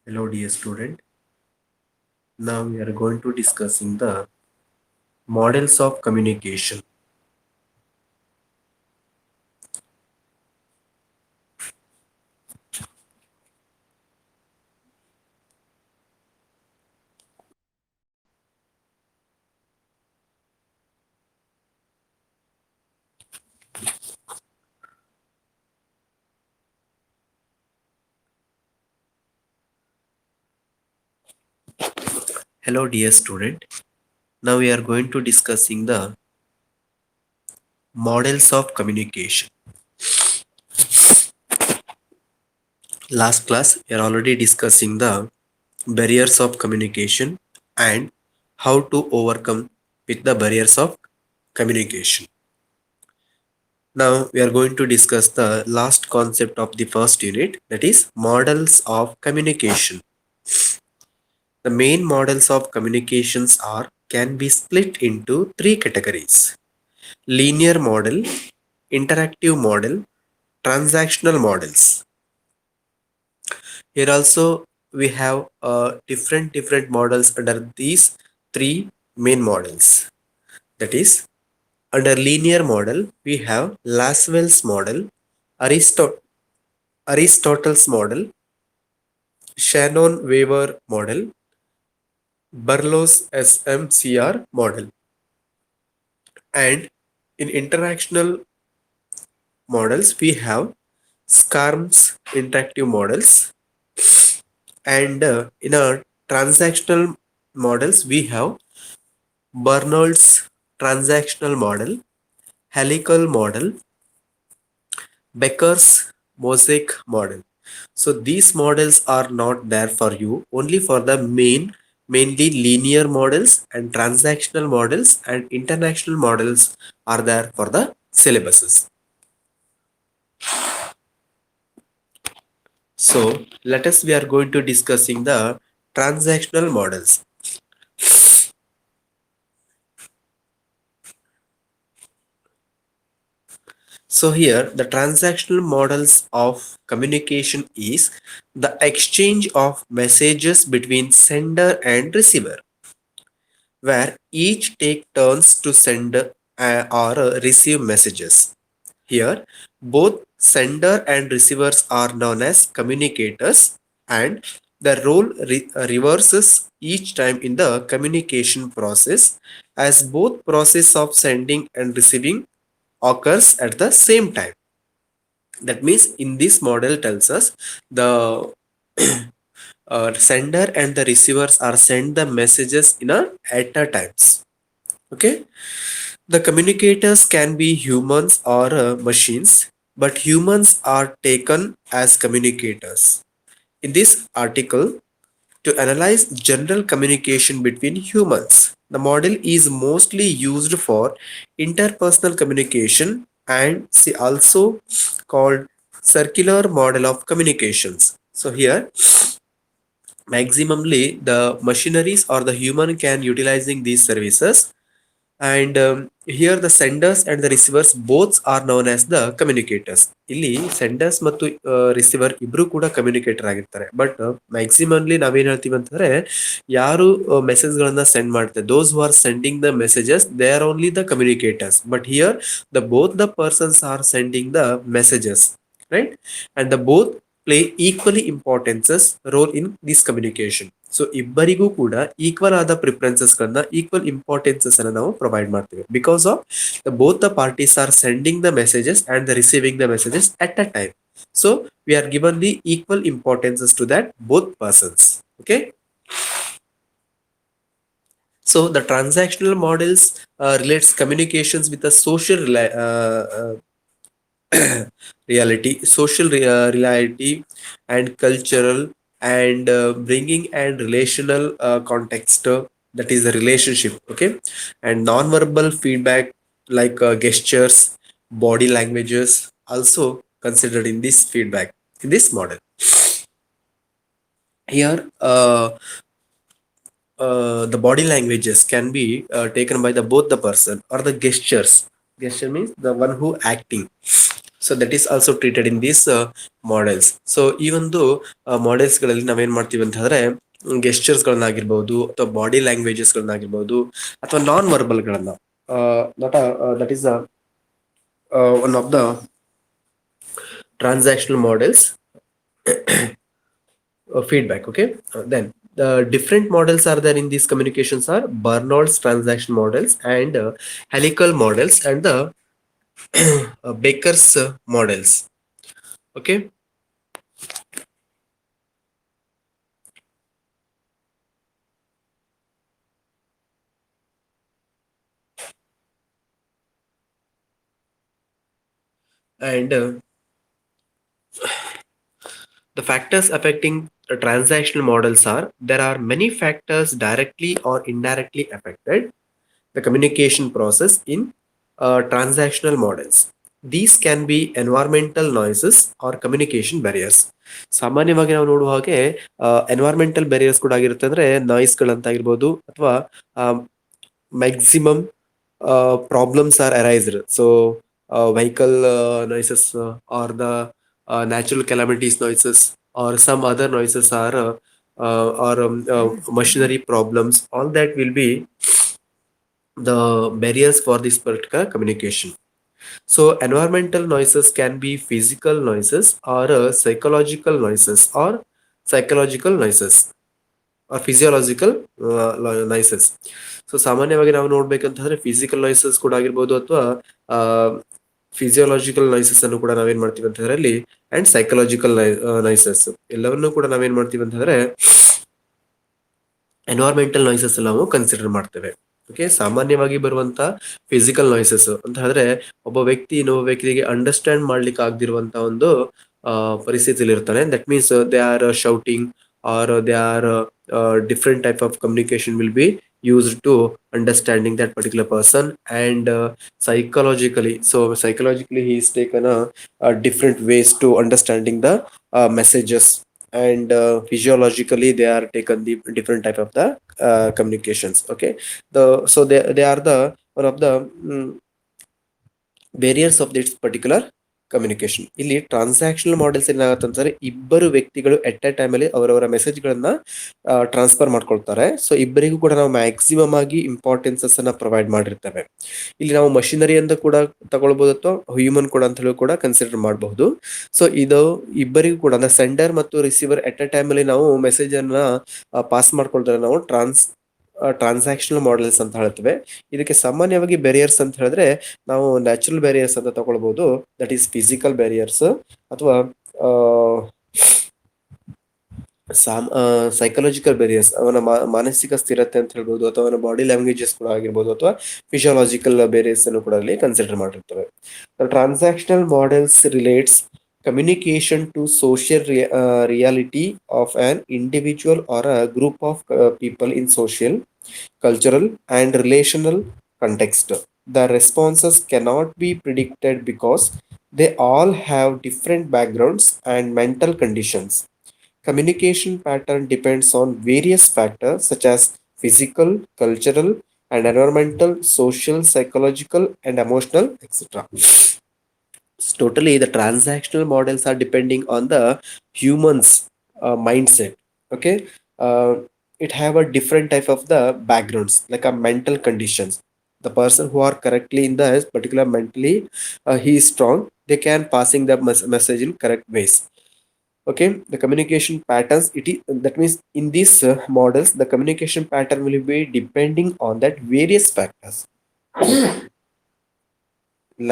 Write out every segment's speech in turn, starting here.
Hello dear student. Now we are going to discussing the models of communication. Hello dear student. Now we are going to discussing the models of communication. Last class we are already discussing the barriers of communication and how to overcome with the barriers of communication. Now we are going to discuss the last concept of the first unit, that is models of communication. The main models of communications are can be split into three categories: linear model, interactive model, transactional models. Here also we have different models under these three main models. That is, under linear model we have Laswell's model, Aristotle's model, Shannon Weaver model, Berlow's SMCR model. And in interactional models, we have SCARM's interactive models. And in a transactional models, we have Bernard's transactional model, helical model, Becker's mosaic model. So these models are not there for you, only for the mainly linear models and transactional models and international models are there for the syllabuses. So let us we are going to discussing the transactional models. So here the transactional models of communication is the exchange of messages between sender and receiver, where each take turns to send or receive messages. Here, both sender and receivers are known as communicators, and the role reverses each time in the communication process, as both process of sending and receiving occurs at the same time. That means in this model tells us the sender and the receivers are send the messages in a at a times. Okay, the communicators can be humans or machines, but humans are taken as communicators. In this article, to analyze general communication between humans, the model is mostly used for interpersonal communication and see also called circular model of communications. So here, maximally the machineries or the human can utilizing these services, and here the senders and the receivers both are known as the communicators. ಇಲ್ಲಿ sender's ಮತ್ತು receiver ಇಬ್ರು ಕೂಡ communicator ಆಗಿರ್ತಾರೆ. But ಮ್ಯಾಕ್ಸಿಮಮ್ಲಿ ನಾವೇನ್ ಹೇಳ್ತೀವಿ ಅಂತಂದ್ರೆ, ಯಾರು message ಗಳನ್ನ ಸೆಂಡ್ ಮಾಡ್ತಾರೆ, those who are sending the messages, they are only the communicators. But here the both the persons are sending the messages, right? And the both play equally importances role in this communication. So ಇಬ್ಬರಿಗೂ ಕೂಡ equal ಆದ preferences ಗಳನ್ನ, equal importances ಅನ್ನ ನಾವು provide ಮಾಡ್ತೀವಿ, because of the both the parties are sending the messages and the receiving the messages at a time. So we are given the equal importances to that both persons. Okay, so the transactional models relates communications with a social reality and cultural and bringing and relational context, that is a relationship. Okay, and non-verbal feedback like gestures, body languages also considered in this feedback in this model. Here the body languages can be taken by the both the person or the gestures. Gesture means the one who acting. So that is also treated in these models. So ಈ ಒಂದು models ಗಳಲ್ಲಿ ನಾವೇನ್ ಮಾಡ್ತೀವಿ ಅಂತ ಹೇಳಿದ್ರೆ gestures ಗಳನ್ನಾಗಿರ್ಬಹುದು ಅಥವಾ body languages ಗಳನ್ನಾಗಿರ್ಬಹುದು ಅಥವಾ non verbal ಗಳನ್ನ that is one of the transactional models feedback. Okay. Then the different models are there in these communications are Barnold's transaction models and helical models and the Baker's models. Okay. And the factors affecting transactional models are there are many factors directly or indirectly affected the communication process in transactional models. These can be environmental noises or communication barriers. ಸಾಮಾನ್ಯವಾಗಿ ನಾವು ನೋಡುವ ಹಾಗೆ environmental barriers ಕೂಡ ಆಗಿರುತ್ತೆ, ಅಂದ್ರೆ ನಾಯ್ಸ್ಗಳಂತ ಆಗಿರ್ಬೋದು ಅಥವಾ maximum problems are arised. So vehicle noises or the natural calamities noises or some other noises are or machinery problems. All that will be the barriers for this particular communication. So environmental noises can be physical noises or psychological noises or psychological noises or physiological noises. So ಸಾಮಾನ್ಯವಾಗಿ ನಾವು ನೋಡ್ಬೇಕಂತಂದ್ರೆ physical noises ಕೂಡ ಆಗಿರ್ಬೋದು ಅಥವಾ physiological noises ಅನ್ನು ಕೂಡ ನಾವೇನ್ ಮಾಡ್ತೀವಿ ಅಂತಂದ್ರೆ ಅಲ್ಲಿ ಅಂಡ್ ಸೈಕಲಾಜಿಕಲ್ ನಾಯ್ಸಸ್ ಎಲ್ಲವನ್ನೂ ಕೂಡ ನಾವೇನ್ ಮಾಡ್ತೀವಿ ಅಂತಂದ್ರೆ ಎನ್ವೈರ್ಮೆಂಟಲ್ ನಾಯ್ಸಸ್ ನಾವು ಕನ್ಸಿಡರ್ ಮಾಡ್ತೇವೆ. ಓಕೆ, ಸಾಮಾನ್ಯವಾಗಿ ಬರುವಂತ ಫಿಸಿಕಲ್ ನಾಯ್ಸಸ್ ಅಂತ ಹೇಳಿದ್ರೆ ಒಬ್ಬ ವ್ಯಕ್ತಿ ಇನ್ನೊಬ್ಬ ವ್ಯಕ್ತಿಗೆ ಅಂಡರ್ಸ್ಟ್ಯಾಂಡ್ ಮಾಡ್ಲಿಕ್ಕೆ ಆಗದಿರುವಂತ ಒಂದು ಪರಿಸ್ಥಿತಿಯಲ್ಲಿ ಇರ್ತಾನೆ. That means they are shouting or they are different type of communication will be used to understanding that particular person. And psychologically he is taken a different ways to understanding the messages. And physiologically they are taken the different type of the communications. Okay, they are the one of the barriers of this particular communication. ಇಲ್ಲಿ transactional models ಏನಾಗತ್ತಂದ್ರೆ ಇಬ್ಬರು ವ್ಯಕ್ತಿಗಳು at a time ಅಲ್ಲಿ ಅವರವರ message ಗಳನ್ನ transfer ಮಾಡ್ಕೊಳ್ತಾರೆ. So ಇಬ್ಬರಿಗೂ ಕೂಡ ನಾವು ಮ್ಯಾಕ್ಸಿಮಮ್ ಆಗಿ ಇಂಪಾರ್ಟೆನ್ಸಸ್ ಅನ್ನ ಪ್ರೊವೈಡ್ ಮಾಡಿರ್ತೇವೆ. ಇಲ್ಲಿ ನಾವು ಮಷಿನರಿ ಅಂತ ಕೂಡ ತಗೊಳ್ಬಹುದು ಅಥವಾ ಹ್ಯೂಮನ್ ಕೂಡ ಅಂತ ಹೇಳಿ ಕೂಡ ಕನ್ಸಿಡರ್ ಮಾಡಬಹುದು. ಸೊ ಇದು ಇಬ್ಬರಿಗೂ ಕೂಡ ಅಂದ್ರೆ ಸೆಂಡರ್ ಮತ್ತು ರಿಸೀವರ್ ಎಟ್ ಎ ಟೈಮ್ ಅಲ್ಲಿ ನಾವು ಮೆಸೇಜ್ ಅನ್ನ ಪಾಸ್ ಮಾಡ್ಕೊಳ್ತಾರೆ ನಾವು ಟ್ರಾನ್ಸಾಕ್ಷನಲ್ ಮಾಡೆಲ್ಸ್ ಅಂತ ಹೇಳ್ತೇವೆ. ಇದಕ್ಕೆ ಸಾಮಾನ್ಯವಾಗಿ ಬ್ಯಾರಿಯರ್ಸ್ ಅಂತ ಹೇಳಿದ್ರೆ ನಾವು ನ್ಯಾಚುರಲ್ ಬ್ಯಾರಿಯರ್ಸ್ ಅಂತ ತಗೊಳ್ಬಹುದು, ದಟ್ ಈಸ್ ಫಿಸಿಕಲ್ ಬ್ಯಾರಿಯರ್ಸ್ ಅಥವಾ ಸೈಕಲಾಜಿಕಲ್ ಬ್ಯಾರಿಯರ್ಸ್ ಅವನ ಮಾನಸಿಕ ಸ್ಥಿರತೆ ಅಂತ ಹೇಳ್ಬೋದು ಅಥವಾ ಅವನ ಬಾಡಿ ಲ್ಯಾಂಗ್ವೇಜಸ್ ಕೂಡ ಆಗಿರ್ಬೋದು ಅಥವಾ ಫಿಸಿಯಾಲಜಿಕಲ್ ಬ್ಯಾರಿಯರ್ಸ್ ಅನ್ನು ಕೂಡ ಅಲ್ಲಿ ಕನ್ಸಿಡರ್ ಮಾಡಿರ್ತವೆ. Transactional models relates communication to social reality of an individual or a group of people in social, cultural, and relational context. The responses cannot be predicted because they all have different backgrounds and mental conditions. Communication pattern depends on various factors such as physical, cultural, and environmental, social, psychological, and emotional, etc. Totally the transactional models are depending on the humans mindset. Okay, uh, it have a different type of the backgrounds like a mental conditions. The person who are correctly in the particular mentally he is strong, they can passing the message in correct ways. Okay, the communication patterns it is, that means in these models the communication pattern will be depending on that various factors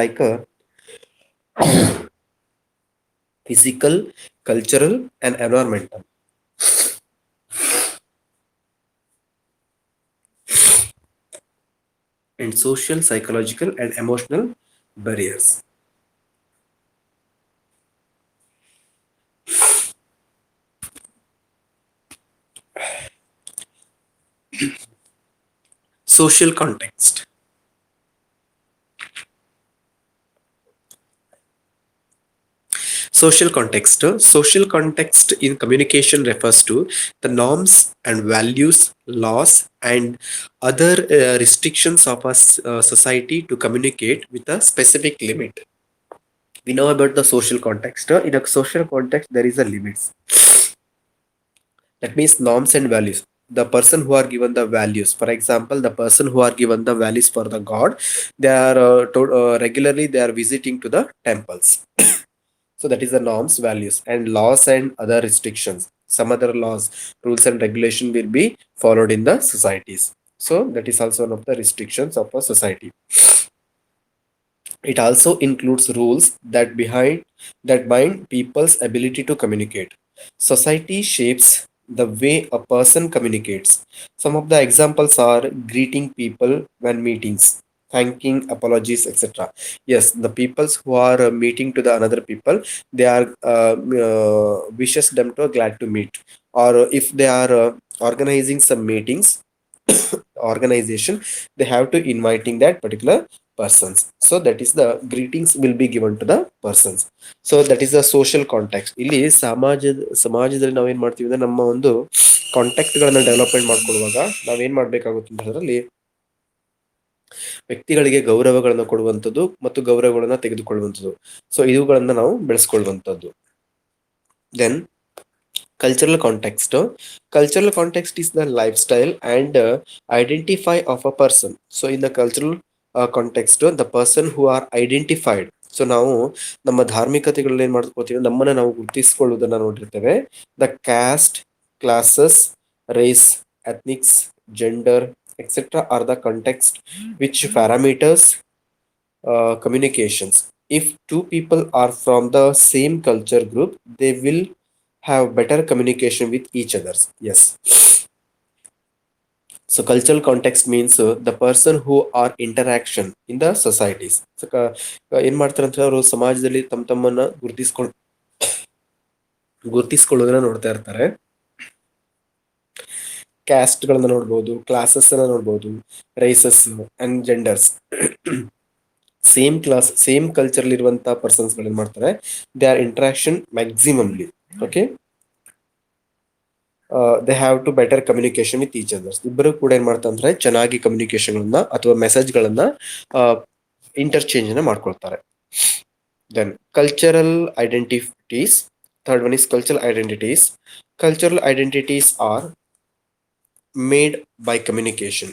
like physical, cultural, and environmental. And social, psychological, and emotional barriers. Social context. Social context. Social context in communication refers to the norms and values, laws, and other restrictions of a society to communicate with a specific limit. We know about the social context. In a social context, there is a limits. That means norms and values. The person who are given the values, for example, the person who are given the values for the god, they are regularly they are visiting to the temples. So that is the norms, values, and laws and other restrictions. Some other laws, rules, and regulation will be followed in the societies. So that is also one of the restrictions of a society. It also includes rules that bind people's ability to communicate. Society shapes the way a person communicates. Some of the examples are greeting people when meetings, thanking, apologies, etc. Yes, the peoples who are meeting to the another people, they are wishes them to glad to meet. Or if they are organizing some meetings, organization, they have to inviting that particular persons. So that is the greetings will be given to the persons. So that is the social context. ಇಲ್ಲಿ ಸಮಾಜದಲ್ಲಿ ನಾವೇನ್ ಮಾಡ್ತೀವಿ ಅಂದ್ರೆ ನಮ್ಮ ಒಂದು contact ಗಳನ್ನ development ಮಾಡ್ಕೊಳ್ಳುವಾಗ ನಾವೇನ್ ಮಾಡ್ಬೇಕಾಗುತ್ತೆ ಅಂತ ಅದರಲ್ಲಿ ವ್ಯಕ್ತಿಗಳಿಗೆ ಗೌರವಗಳನ್ನು ಕೊಡುವಂಥದ್ದು ಮತ್ತು ಗೌರವಗಳನ್ನ ತೆಗೆದುಕೊಳ್ಳುವಂಥದ್ದು. ಸೊ ಇವುಗಳನ್ನ ನಾವು ಬೆಳೆಸ್ಕೊಳ್ಳುವಂಥದ್ದು. Then cultural context. Cultural context is the lifestyle and identify of a person. So in the cultural context, the person who are identified. So ನಾವು ನಮ್ಮ ಧಾರ್ಮಿಕತೆಗಳಲ್ಲಿ ಏನ್ ಮಾಡ್ಕೋತೀವಿ, ನಮ್ಮನ್ನ ನಾವು ಗುರುತಿಸಿಕೊಳ್ಳುವುದನ್ನ ನೋಡಿರ್ತೇವೆ. The caste, classes, race, ethnics, gender, etcetera are the context which parameters communications. If two people are from the same culture group, they will have better communication with each others. Yes. So cultural context means the person who are interaction in the societies. So ಏನ್ ಮಾಡ್ತಾರೆ ಅಂತ ಅವರು ಸಮಾಜದಲ್ಲಿ ತಮ್ಮನ್ನ ಗುರುತಿಸ್ಕೊಳ್ಳೋದನ್ನ ನೋಡ್ತಾ ಇರ್ತಾರೆ. Caste ಗಳನ್ನ ನೋಡ್ಬೋದು, ಕ್ಲಾಸಸ್ ಅನ್ನ ನೋಡ್ಬೋದು, races and genders. Same class, same culture ಇರುವಂತಹ ಪರ್ಸನ್ಸ್ ಗಳು ಏನ್ ಮಾಡ್ತಾರೆ, they are interaction maximumly. Okay, they have to better communication with each others. ಇಬ್ಬರು ಕೂಡ ಏನ್ ಮಾಡ್ತಾರೆ, ಚೆನ್ನಾಗಿ ಕಮ್ಯುನಿಕೇಶನ್ ಗಳನ್ನ ಅಥವಾ ಮೆಸೇಜ್ ಗಳನ್ನ ಇಂಟರ್ಚೇಂಜ್ ನ ಮಾಡ್ಕೊಳ್ತಾರೆ. Then cultural identities. Third one is cultural identities. Cultural identities are made by communication.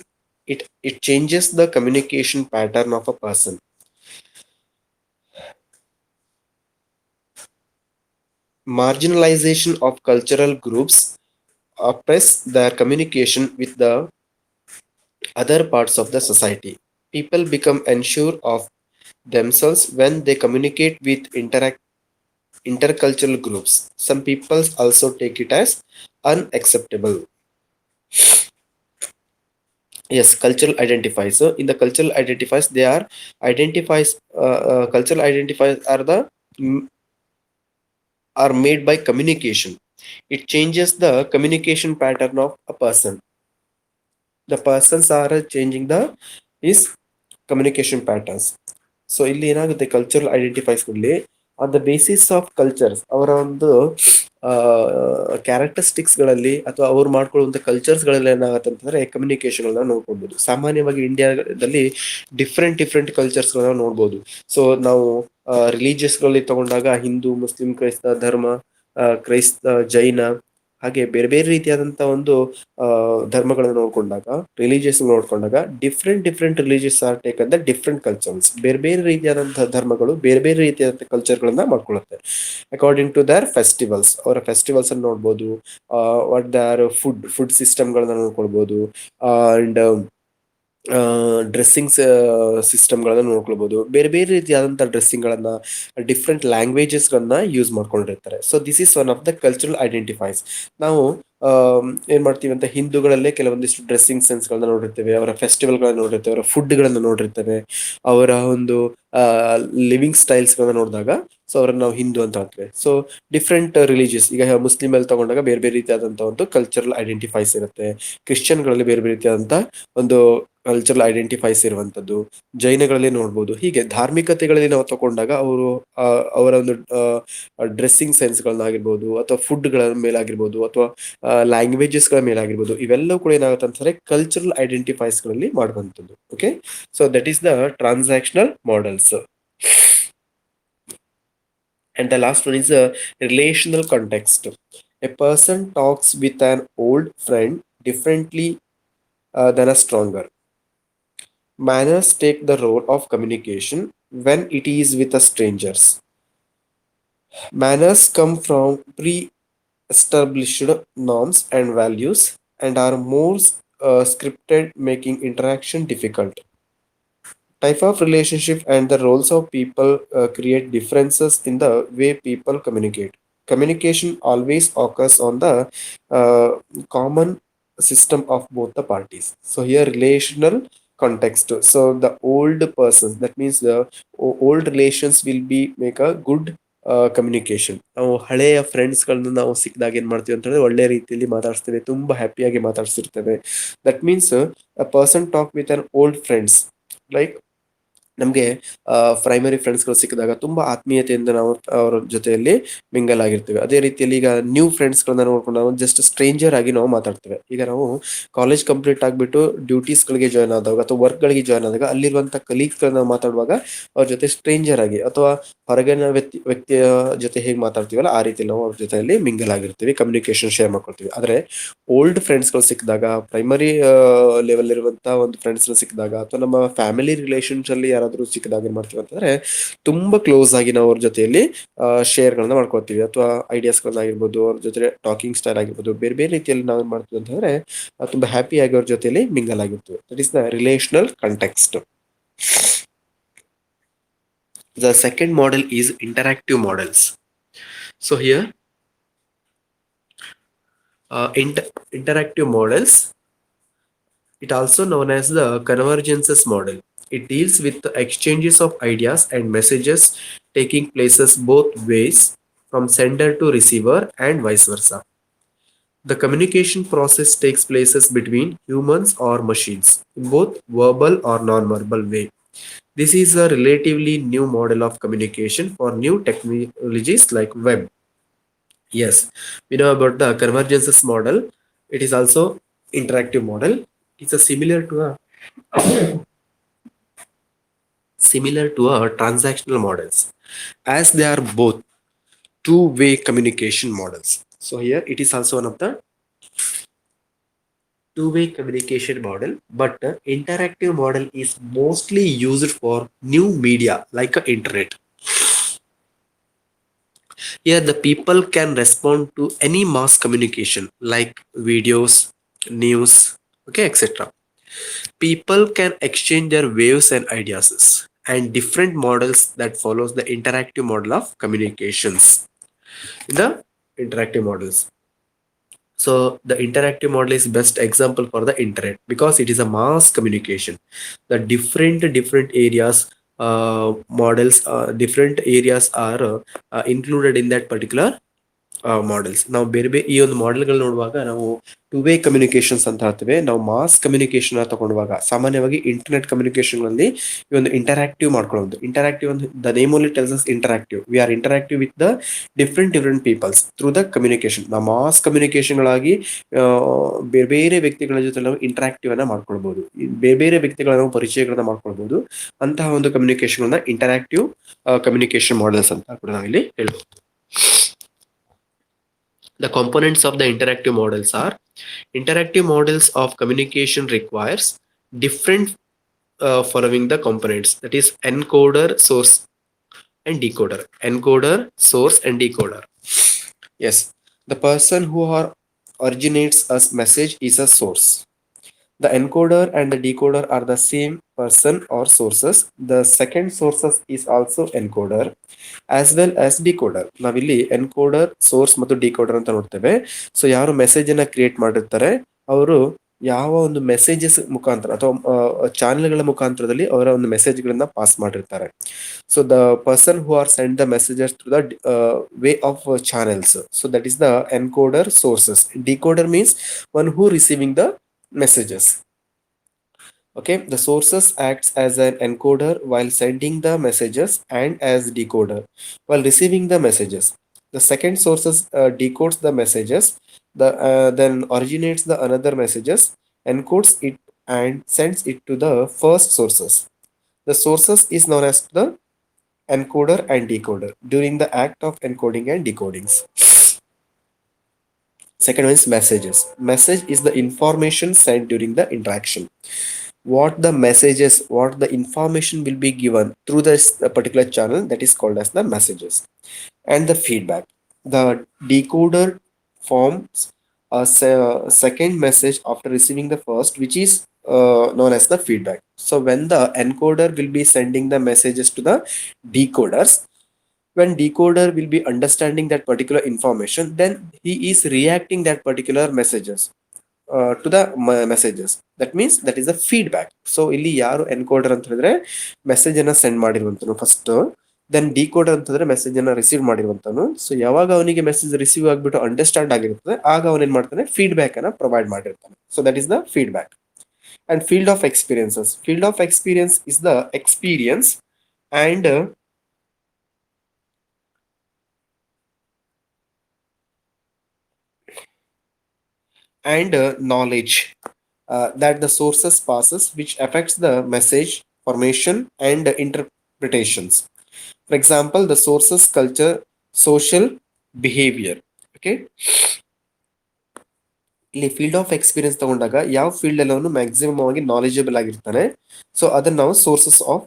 It changes the communication pattern of a person. Marginalization of cultural groups oppress their communication with the other parts of the society. People become unsure of themselves when they communicate with intercultural groups. Some people also take it as unacceptable. Yes, cultural identifiers. So in the cultural identifiers, they are identifies. Cultural identifiers are made by communication. It changes the communication pattern of a person. The persons are changing the his communication patterns. So ಇಲ್ಲಿ ಏನಾಗುತ್ತೆ, cultural identifies ಗಳಲ್ಲಿ on the basis of cultures, ಅವರ ಒಂದು characteristics ಗಳಲ್ಲಿ ಅಥವಾ ಅವ್ರು ಮಾಡ್ಕೊಳ್ಳುವಂತ cultures ಗಳಲ್ಲಿ ಏನಾಗುತ್ತೆ ಅಂತಂದ್ರೆ ಕಮ್ಯುನಿಕೇಶನ್ ಗಳನ್ನ ನೋಡ್ಕೊಳ್ಬಹುದು. ಸಾಮಾನ್ಯವಾಗಿ ಇಂಡಿಯಾದಲ್ಲಿ ಡಿಫ್ರೆಂಟ್ ಕಲ್ಚರ್ಸ್ ಗಳನ್ನ ನೋಡ್ಬೋದು. ಸೊ ನಾವು ರಿಲಿಜಿಯಸ್ ಗಳಲ್ಲಿ ತಗೊಂಡಾಗ ಹಿಂದೂ, ಮುಸ್ಲಿಂ, ಕ್ರೈಸ್ತ ಧರ್ಮ, ಕ್ರೈಸ್ತ, ಜೈನ, ಹಾಗೆ ಬೇರೆ ಬೇರೆ ರೀತಿಯಾದಂತಹ ಒಂದು ಧರ್ಮಗಳನ್ನು ನೋಡ್ಕೊಂಡಾಗ, ರಿಲಿಜಿಯಸ್ ನೋಡ್ಕೊಂಡಾಗ ಡಿಫ್ರೆಂಟ್ ರಿಲಿಜಿಯಸ್ ಆರ್ ಟೇಕ್ ಅಂತ ಡಿಫ್ರೆಂಟ್ ಕಲ್ಚರ್ಸ್. ಬೇರೆ ಬೇರೆ ರೀತಿಯಾದಂತಹ ಧರ್ಮಗಳು ಬೇರೆ ಬೇರೆ ರೀತಿಯಾದಂತಹ ಕಲ್ಚರ್ ಗಳನ್ನ ಮಾಡ್ಕೊಳ್ಳುತ್ತೆ ಅಕಾರ್ಡಿಂಗ್ ಟು ದರ್ ಫೆಸ್ಟಿವಲ್ಸ್. ಅವರ ಫೆಸ್ಟಿವಲ್ಸ್ ಅನ್ನು ನೋಡ್ಬೋದು, ವಾಟ್ ದರ್ ಫುಡ್ ಸಿಸ್ಟಮ್ ಗಳನ್ನ ನೋಡ್ಕೊಳ್ಬಹುದು, ಅಂಡ್ ಡ್ರೆಸ್ಸಿಂಗ್ ಸಿಸ್ಟಮ್ಗಳನ್ನ ನೋಡ್ಕೊಳ್ಬಹುದು. ಬೇರೆ ಬೇರೆ ರೀತಿಯಾದಂತಹ ಡ್ರೆಸ್ಸಿಂಗ್ ಗಳನ್ನ, ಡಿಫ್ರೆಂಟ್ ಲ್ಯಾಂಗ್ವೇಜಸ್ ಗಳನ್ನ ಯೂಸ್ ಮಾಡ್ಕೊಂಡಿರ್ತಾರೆ. So this is one of the cultural identifies. ನಾವು ಏನ್ ಮಾಡ್ತೀವಿ ಅಂತ, ಹಿಂದೂಗಳಲ್ಲೇ ಕೆಲವೊಂದಿಷ್ಟು ಡ್ರೆಸ್ಸಿಂಗ್ ಸೆನ್ಸ್ ಗಳನ್ನ ನೋಡಿರ್ತೇವೆ, ಅವರ ಫೆಸ್ಟಿವಲ್ ಗಳನ್ನ ನೋಡಿರ್ತೇವೆ, ಅವರ ಫುಡ್ ಗಳನ್ನ ನೋಡಿರ್ತೇವೆ, ಅವರ ಒಂದು ಲಿವಿಂಗ್ ಸ್ಟೈಲ್ಸ್ ಗಳನ್ನ ನೋಡಿದಾಗ ಸೊ ಅವ್ರನ್ನ ನಾವು ಹಿಂದೂ ಅಂತ ಹೇಳ್ತೇವೆ. ಸೊ ಡಿಫ್ರೆಂಟ್ ರಿಲಿಜಿಯಸ್, ಈಗ ಮುಸ್ಲಿಂ ಅಲ್ಲಿ ತಗೊಂಡಾಗ ಬೇರೆ ಬೇರೆ ರೀತಿಯಾದಂತಹ ಒಂದು ಕಲ್ಚರಲ್ ಐಡೆಂಟಿಫೈಸ್ ಇರುತ್ತೆ. ಕ್ರಿಶ್ಚಿಯನ್ ಗಳಲ್ಲಿ ಬೇರೆ ಬೇರೆ ರೀತಿಯಾದಂತಹ ಒಂದು ಕಲ್ಚರಲ್ ಐಡೆಂಟಿಫೈಸ್ ಇರುವಂತದ್ದು, ಜೈನಗಳಲ್ಲಿ ನೋಡ್ಬೋದು. ಹೀಗೆ ಧಾರ್ಮಿಕತೆಗಳಲ್ಲಿ ನಾವು ತಗೊಂಡಾಗ ಅವರು ಅವರ ಒಂದು ಡ್ರೆಸ್ಸಿಂಗ್ ಸೆನ್ಸ್ ಗಳನ್ನಾಗಿರ್ಬೋದು, ಅಥವಾ ಫುಡ್ ಗಳ ಮೇಲಾಗಿರ್ಬೋದು, ಅಥವಾ ಲ್ಯಾಂಗ್ವೇಜಸ್ ಗಳ ಮೇಲಾಗಿರ್ಬೋದು, ಇವೆಲ್ಲವೂ ಕೂಡ ಏನಾಗುತ್ತೆ ಅಂತಂದ್ರೆ ಕಲ್ಚರಲ್ ಐಡೆಂಟಿಫೈಸ್ ಗಳಲ್ಲಿ ಮಾಡುವಂಥದ್ದು. Okay, so that is the transactional models. And the last one is a relational context. A person talks with an old friend differently than a stronger. Manners take the role of communication when it is with a strangers. Manners come from pre-established norms and values and are more scripted, making interaction difficult. Type of relationship and the roles of people create differences in the way people communicate. Communication always occurs on the uh, common system of both the parties. So here relational context. So the old persons, that means the old relations will be make a good communication. ನಾವು ಹಳೆಯ ಫ್ರೆಂಡ್ಸ್ಗಳನ್ನ ನಾವು ಸಿಕ್ಕಿದಾಗ ಏನ್ ಮಾಡ್ತೀವಿ ಅಂತ ಹೇಳಿದ್ರೆ ಒಳ್ಳೆ ರೀತಿಯಲ್ಲಿ ಮಾತಾಡಿಸ್ತೇವೆ, ತುಂಬಾ ಹ್ಯಾಪಿಯಾಗಿ ಮಾತಾಡ್ಸಿರ್ತೇವೆ. That means a person talk with an old friends like ನಮ್ಗೆ ಪ್ರೈಮರಿ ಫ್ರೆಂಡ್ಸ್ಗಳು ಸಿಕ್ಕಿದಾಗ ತುಂಬಾ ಆತ್ಮೀಯತೆಯಿಂದ ನಾವು ಅವರ ಜೊತೆಯಲ್ಲಿ ಮಿಂಗಲ್ ಆಗಿರ್ತೇವೆ. ಅದೇ ರೀತಿಯಲ್ಲಿ ಈಗ ನ್ಯೂ ಫ್ರೆಂಡ್ಸ್ಗಳನ್ನ ನೋಡ್ಕೊಂಡು ನಾವು ಜಸ್ಟ್ ಸ್ಟ್ರೇಂಜರ್ ಆಗಿ ನಾವು ಮಾತಾಡ್ತೇವೆ. ಈಗ ನಾವು ಕಾಲೇಜ್ ಕಂಪ್ಲೀಟ್ ಆಗ್ಬಿಟ್ಟು ಡ್ಯೂಟೀಸ್ ಗಳಿಗೆ ಜಾಯ್ನ್ ಆದಾಗ ಅಥವಾ ವರ್ಕ್ ಗಳಿಗೆ ಜಾಯ್ನ್ ಆದಾಗ ಅಲ್ಲಿರುವಂತ ಕಲೀಗ್ಸ್ ಗಳನ್ನ ಮಾತಾಡುವಾಗ ಅವ್ರ ಜೊತೆ ಸ್ಟ್ರೇಂಜರ್ ಆಗಿ ಅಥವಾ ಹೊರಗಿನ ವ್ಯಕ್ತಿಯ ಜೊತೆ ಹೇಗೆ ಮಾತಾಡ್ತೀವಲ್ಲ ಆ ರೀತಿ ನಾವು ಅವ್ರ ಜೊತೆಯಲ್ಲಿ ಮಿಂಗಲ್ ಆಗಿರ್ತೀವಿ, ಕಮ್ಯುನಿಕೇಶನ್ ಶೇರ್ ಮಾಡ್ಕೊಳ್ತೀವಿ. ಆದ್ರೆ ಓಲ್ಡ್ ಫ್ರೆಂಡ್ಸ್ಗಳು ಸಿಕ್ಕಿದಾಗ, ಪ್ರೈಮರಿ ಲೆವೆಲ್ ಇರುವಂತಹ ಒಂದು ಫ್ರೆಂಡ್ಸ್ ಸಿಕ್ಕಿದಾಗ ಅಥವಾ ನಮ್ಮ ಫ್ಯಾಮಿಲಿ ರಿಲೇಷನ್ಸ್ ಅಲ್ಲಿ ಯಾರಾದ್ರೂ ಸಿಕ್ಕಿದಾಗ ಏನ್ ಮಾಡ್ತೀವಿ ಅಂತಂದ್ರೆ ತುಂಬಾ ಕ್ಲೋಸ್ ಆಗಿ ನಾವು ಅವ್ರ ಜೊತೆಯಲ್ಲಿ ಶೇರ್ ಗಳನ್ನ ಮಾಡ್ಕೊಳ್ತೀವಿ ಅಥವಾ ಐಡಿಯಾಸ್ ಗಳನ್ನ ಆಗಿರ್ಬೋದು, ಅವ್ರ ಜೊತೆ ಟಾಕಿಂಗ್ ಸ್ಟೈಲ್ ಆಗಿರ್ಬೋದು, ಬೇರೆ ಬೇರೆ ರೀತಿಯಲ್ಲಿ ನಾವು ಏನ್ ಮಾಡ್ತೀವಿ ಅಂತಂದ್ರೆ ತುಂಬಾ ಹ್ಯಾಪಿ ಆಗಿ ಅವ್ರ ಜೊತೆಯಲ್ಲಿ ಮಿಂಗಲ್ ಆಗಿರ್ತೀವಿ. That is the relational context. The second model is interactive models. So here, interactive models, it also known as the convergences model. It deals with the exchanges of ideas and messages taking places both ways, from sender to receiver and vice versa. The communication process takes places between humans or machines in both verbal or non-verbal way. This is a relatively new model of communication for new technologies like web. Yes, we know about the convergences model. It is also interactive model. It's a similar to a transactional models, as they are both two-way communication models. So here it is also one of the two-way communication model, but the interactive model is mostly used for new media like internet. Here the people can respond to any mass communication like videos, news, okay, etc. People can exchange their waves and ideas and different models that follows the interactive model of communications. In the interactive models, so the interactive model is best example for the internet because it is a mass communication. The different areas models different areas are included in that particular models. ನಾವು ಬೇರೆ ಬೇರೆ ಈ ಒಂದು ಮಾಡೆಲ್ಗಳು ನೋಡುವಾಗ ನಾವು to way communications ಅಂತ ಹೇಳ್ತೇವೆ. ನಾವು ಮಾಸ್ ಕಮ್ಯುನಿಕೇಶನ್ ತಗೊಂಡಾಗ ಸಾಮಾನ್ಯವಾಗಿ ಇಂಟರ್ನೆಟ್ ಕಮ್ಯುನಿಕೇಶನ್ ನಲ್ಲಿ ಈ ಒಂದು ಇಂಟರಾಕ್ಟಿವ್ ಮಾಡ್ಕೊಳ್ಳೋದು. ಇಂಟರಾಕ್ಟಿವ್ ಒಂದು the name only tells us interactive. We are interactive with the different peoples through the communication. ನಾವು ಮಾಸ್ ಕಮ್ಯುನಿಕೇಶನ್ ಗಳಾಗಿ ಬೇರೆ ಬೇರೆ ವ್ಯಕ್ತಿಗಳ ಜೊತೆ ನಾವು ಇಂಟರಾಕ್ಟಿವ್ ಅನ್ನ ಮಾಡ್ಕೊಳ್ಬಹುದು, ಬೇರೆ ಬೇರೆ ವ್ಯಕ್ತಿಗಳ ನಾವು ಪರಿಚಯಗಳನ್ನ ಮಾಡ್ಕೊಳ್ಬಹುದು. ಅಂತಹ ಒಂದು ಕಮ್ಯುನಿಕೇಶನ್ ಇಂಟರಾಕ್ಟಿವ್ ಕಮ್ಯುನಿಕೇಶನ್ ಮಾಡೆಲ್ಸ್ ಅಂತ ಕೂಡ ನಾವಿಲ್ಲಿ ಹೇಳ್ಬೋದು. The components of the interactive models are: interactive models of communication requires different following the components, that is encoder, source and decoder. Encoder, source and decoder. Yes, the person who originates a message is a source. The encoder and the decoder are the same person or sources. The second sources is also encoder as well as decoder. ನಾವಿಲ್ಲಿ encoder, source ಮತ್ತು decoder ಅಂತ ನೋಡ್ತೇವೆ. So ಯಾರು message ಅನ್ನ create ಮಾಡಿರ್ತಾರೆ ಅವರು ಯಾವ ಒಂದು ಮೆಸೇಜಸ್ ಮುಖಾಂತರ ಅಥವಾ ಚಾನೆಲ್ಗಳ ಮುಖಾಂತರದಲ್ಲಿ ಅವರ ಒಂದು ಮೆಸೇಜ್ ಗಳನ್ನ ಪಾಸ್ ಮಾಡಿರ್ತಾರೆ. So the person who are send the messages through the way of channels. So that is the encoder sources. Decoder means one who receiving the messages. Okay, the sources acts as an encoder while sending the messages and as decoder while receiving the messages. The second sources decodes the messages, then originates the another messages, encodes it and sends it to the first sources. The sources is known as the encoder and decoder during the act of encoding and decodings. Second one is messages. Message is the information sent during the interaction. What the messages, what the information will be given through this particular channel, that is called as the messages. And the feedback. The decoder forms a second message after receiving the first, which is known as the feedback. So when the encoder will be sending the messages to the decoders, when decoder will be understanding that particular information, then he is reacting that particular messages to the messages. That means that is a feedback. So ಇಲ್ಲಿ ಯಾರು encoder ಅಂತ ಹೇಳಿದ್ರೆ message ಅನ್ನ send ಮಾಡಿರುವಂತನು first, then decoder ಅಂತಂದ್ರೆ message ಅನ್ನ receive ಮಾಡಿರುವಂತನು. So ಯಾವಾಗ ಅವನಿಗೆ message receive ಆಗ್ಬಿಟ್ಟು ಅಂಡರ್ಸ್ಟ್ಯಾಂಡ್ ಆಗಿರ್ತದೆ, ಆಗ ಅವನ್ ಏನ್ ಮಾಡ್ತಾನೆ, ಫೀಡ್ಬ್ಯಾಕ್ ಅನ್ನ ಪ್ರೊವೈಡ್ ಮಾಡಿರ್ತಾನೆ. So that is the feedback. And field of experiences. Field of experience is the experience and knowledge that the sources passes, which affects the message formation and interpretations. For example, the sources culture, social behavior. Okay, ಇಲ್ಲಿ field of experience ತಗೊಂಡಾಗ ಯಾವ field ಅಲ್ಲಿ ಅವನು maximum ಆಗಿ knowledgeable ಆಗಿರ್ತಾನೆ, so ಅದನ್ನ ನಾವು sources of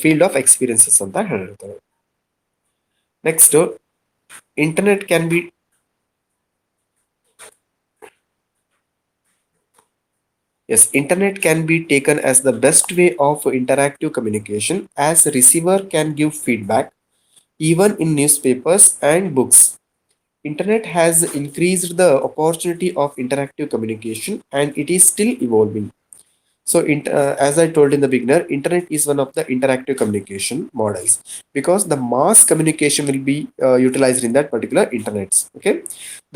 field of experiences ಅಂತ ಹೇಳಿರ್ತಾರೆ. Next, internet can be Yes, internet can be taken as the best way of interactive communication, as receiver can give feedback even in newspapers and books. Internet has increased the opportunity of interactive communication and it is still evolving. So as I told in the beginner, internet is one of the interactive communication models because the mass communication will be utilized in that particular internets. Okay,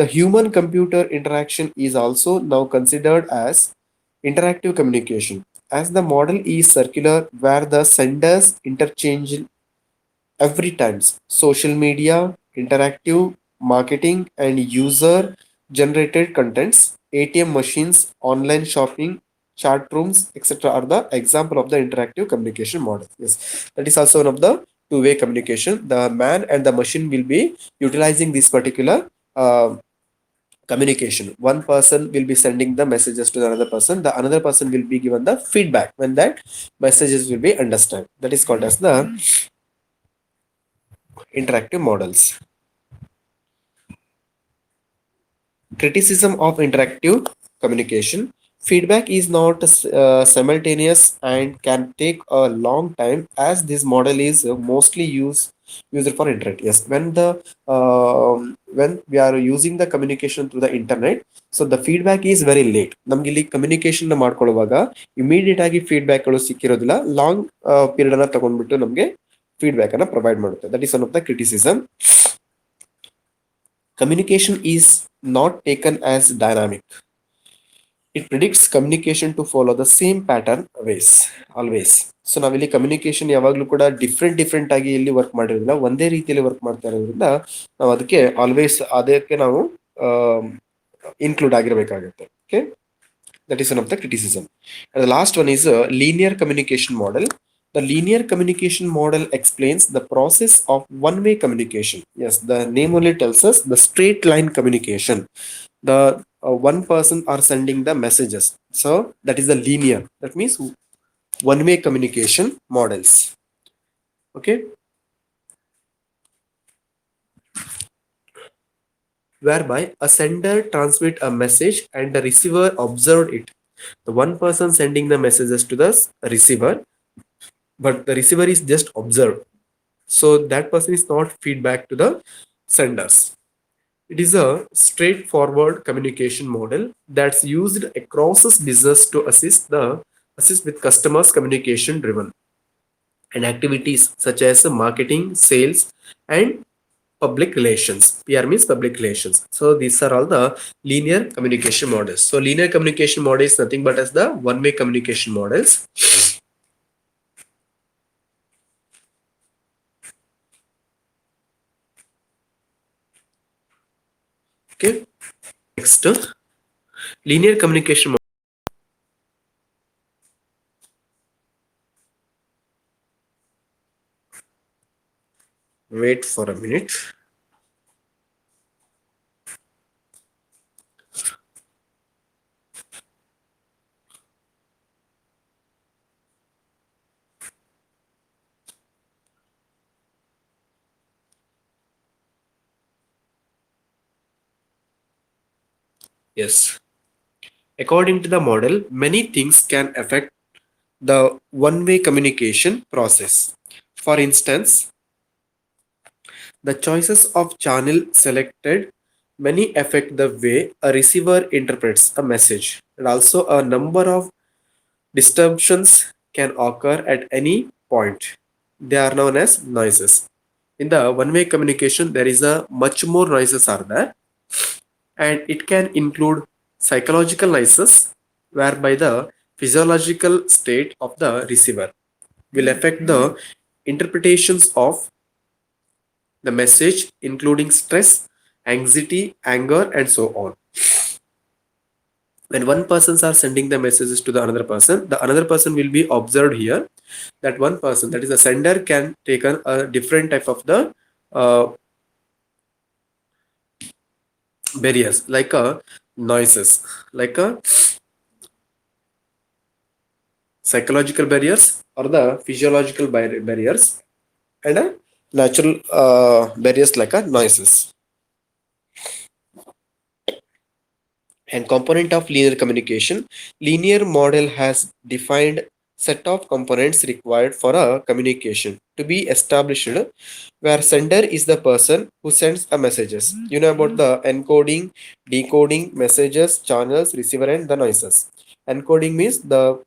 the human computer interaction is also now considered as interactive communication, as the model is circular where the senders interchange every times. Social media, interactive marketing and user generated contents, ATM machines, online shopping, chat rooms, etc. are the example of the interactive communication model. Yes, that is also one of the two-way communication. The man and the machine will be utilizing this particular communication. One person will be sending the messages to the another person, the another person will be given the feedback when that messages will be understood. That is called as the interactive models. Criticism of interactive communication. Feedback is not simultaneous and can take a long time, as this model is mostly used for internet. Yes, when we are using the communication through the internet, so the feedback is very late. ನಮ್ಗೆ ಇಲ್ಲಿ communication ಮಾಡ್ಕೊಳ್ಳುವಾಗ immediate ಆಗಿ feedback ಗಳು ಸಿಕ್ಕಿರೋದಿಲ್ಲ, long period ಅನ್ನ ತಗೊಂಡ್ಬಿಟ್ಟು ನಮಗೆ feedback ಅನ್ನ provide ಮಾಡುತ್ತೆ. That is one of the criticism. Communication is not taken as dynamic. It predicts communication to follow the same pattern always. So ನಾವಿಲ್ಲಿ ಕಮ್ಯುನಿಕೇಶನ್ ಯಾವಾಗಲೂ ಕೂಡ ಡಿಫ್ರೆಂಟ್ ಆಗಿ ಇಲ್ಲಿ ವರ್ಕ್ ಮಾಡಿರೋದಿಲ್ಲ, ಒಂದೇ ರೀತಿಯಲ್ಲಿ ವರ್ಕ್ ಮಾಡ್ತಾ ಇರೋದ್ರಿಂದ ನಾವು ಅದಕ್ಕೆ ಆಲ್ವೇಸ್ ಅದಕ್ಕೆ ನಾವು ಇನ್ಕ್ಲೂಡ್ ಆಗಿರಬೇಕಾಗುತ್ತೆ. Okay, that is one of the criticism. And the last one is a linear communication model. The linear communication model explains the process of one-way communication. Yes, the name only tells us the straight line communication. The one person are sending the messages, so that is the linear. That means one-way communication models. Okay, whereby a sender transmit a message and the receiver observed it. The one person sending the messages to the receiver, but the receiver is just observed. So that person is not feedback to the senders. It is a straightforward communication model that's used across this business to assist with customers communication driven and activities such as marketing, sales, and public relations. PR means public relations. So these are all the linear communication models. So linear communication model is nothing but as the one-way communication models. Okay, next, linear communication Wait for a minute. Yes. According to the model, many things can affect the one-way communication process. For instance, the choices of channel selected many affect the way a receiver interprets a message, and also a number of disruptions can occur at any point. They are known as noises. In the one-way communication, there is a much more noises are there, and it can include psychological noises, whereby the physiological state of the receiver will affect the interpretations of the message, including stress, anxiety, anger, and so on. When one persons are sending the messages to the another person will be observed here. That one person, that is the sender, can take a different type of the uh, barriers, like a noises, like a psychological barriers or the physiological barriers, and a natural barriers like a noises. And component of linear communication, linear model has defined set of components required for a communication to be established, where sender is the person who sends a messages. You know about the encoding, decoding, messages, channels, receiver, and the noises. Encoding means the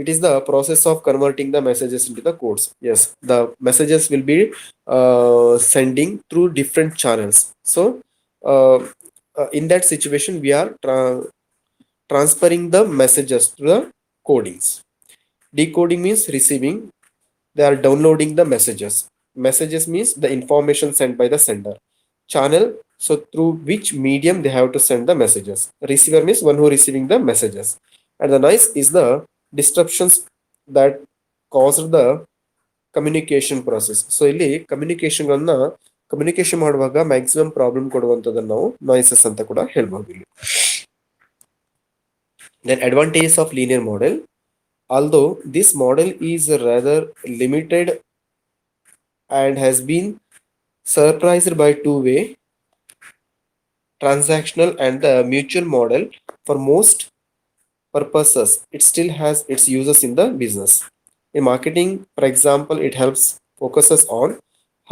it is the process of converting the messages into the codes. Yes, the messages will be sending through different channels. So uh, in that situation, we are transferring the messages to the codings. Decoding means receiving. They are downloading the messages. Messages means the information sent by the sender. Channel, so through which medium they have to send the messages. Receiver means one who receiving the messages. And the noise is the disruptions that caused the communication process. So ಇಲ್ಲಿ communication ಗಳನ್ನ communication ಮಾಡುವಾಗ maximum problem ಕೊಡುವಂತದನ್ನ ನಾವು noises ಅಂತ ಕೂಡ ಹೇಳ್ಬಹುದು ಇಲ್ಲಿ. Then advantages of linear model. Although this model is rather limited and has been surprised by two-way, transactional, and the mutual model for most purposes, it still has its uses in the business. In marketing, for example, it helps focuses on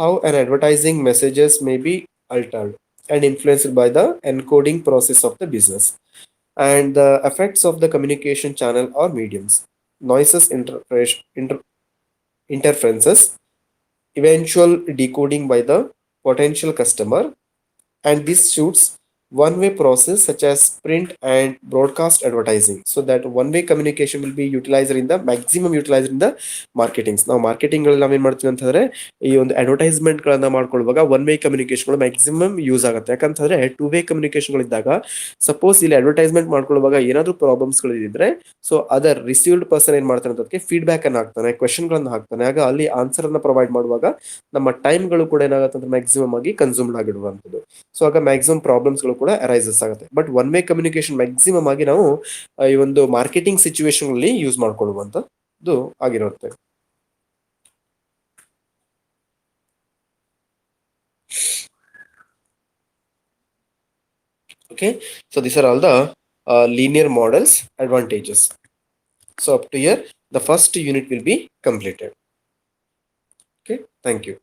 how an advertising messages may be altered and influenced by the encoding process of the business and the effects of the communication channel or mediums, noises, interferences, eventual decoding by the potential customer, and this suits one-way process such as print and broadcast advertising. So that one-way communication will be utilized in the maximum utilized in the marketings. ನಾವು marketing ಗಳಲ್ಲಿ ನಾವೇನ್ ಮಾಡ್ತೀವಿ ಅಂತಂದ್ರೆ ಈ ಒಂದು advertisement ಗಳನ್ನ ಮಾಡ್ಕೊಳ್ಳುವಾಗ one way communication maximum use ಆಗುತ್ತೆ. ಯಾಕಂತಂದ್ರೆ ಟೂ ವೇ ಕಮ್ಯುನಿಕೇಶನ್ ಗಳಿದ್ದಾಗ ಸಪೋಸ್ ಇಲ್ಲಿ ಅಡ್ವರ್ಟೈಸ್ಮೆಂಟ್ ಮಾಡ್ಕೊಳ್ಳುವಾಗ ಏನಾದ್ರು ಪ್ರಾಬ್ಲಮ್ಸ್ ಗಳಿದ್ರೆ ಸೊ ಅದರ್ ರಿಸೀವ್ಡ್ ಪರ್ಸನ್ ಏನ್ ಮಾಡ್ತಾನೆ ಅದಕ್ಕೆ ಫೀಡ್ಬ್ಯಾಕ್ ಅನ್ನ ಹಾಕ್ತಾನೆ, ಕ್ವೆಶನ್ ಗಳನ್ನ ಹಾಕ್ತಾನೆ. ಆಗ ಅಲ್ಲಿ ಆನ್ಸರ್ ಅನ್ನ ಪ್ರೊವೈಡ್ ಮಾಡುವಾಗ ನಮ್ಮ ಟೈಮ್ ಗಳು ಕೂಡ ಏನಾಗುತ್ತೆ ಅಂದ್ರೆ ಮ್ಯಾಕ್ಸಿಮಮ್ ಆಗಿ ಕನ್ಸ್ಯೂಮ್ಡ್ ಆಗಿಡುವಂಥದ್ದು. ಸೊ ಆಗ ಮ್ಯಾಕ್ಸಿಮಮ್ ಪ್ರಾಬ್ಲಮ್ಸ್ ಗಳು ಕೂಡ ಅರೈಸಸ್ ಆಗುತ್ತೆ. But one way communication maximum ಆಗಿ ನಾವು ಈ ಒಂದು ಮಾರ್ಕೆಟಿಂಗ್ ಸಿಚುವೇಶನ್ ಅಲ್ಲಿ ಯೂಸ್ ಮಾಡ್ಕೊಳ್ಳುವಂತದ್ದು ಆಗಿರುತ್ತೆ. Okay, so these are all the linear models advantages. So up to here, the first unit will be completed. Okay, thank you.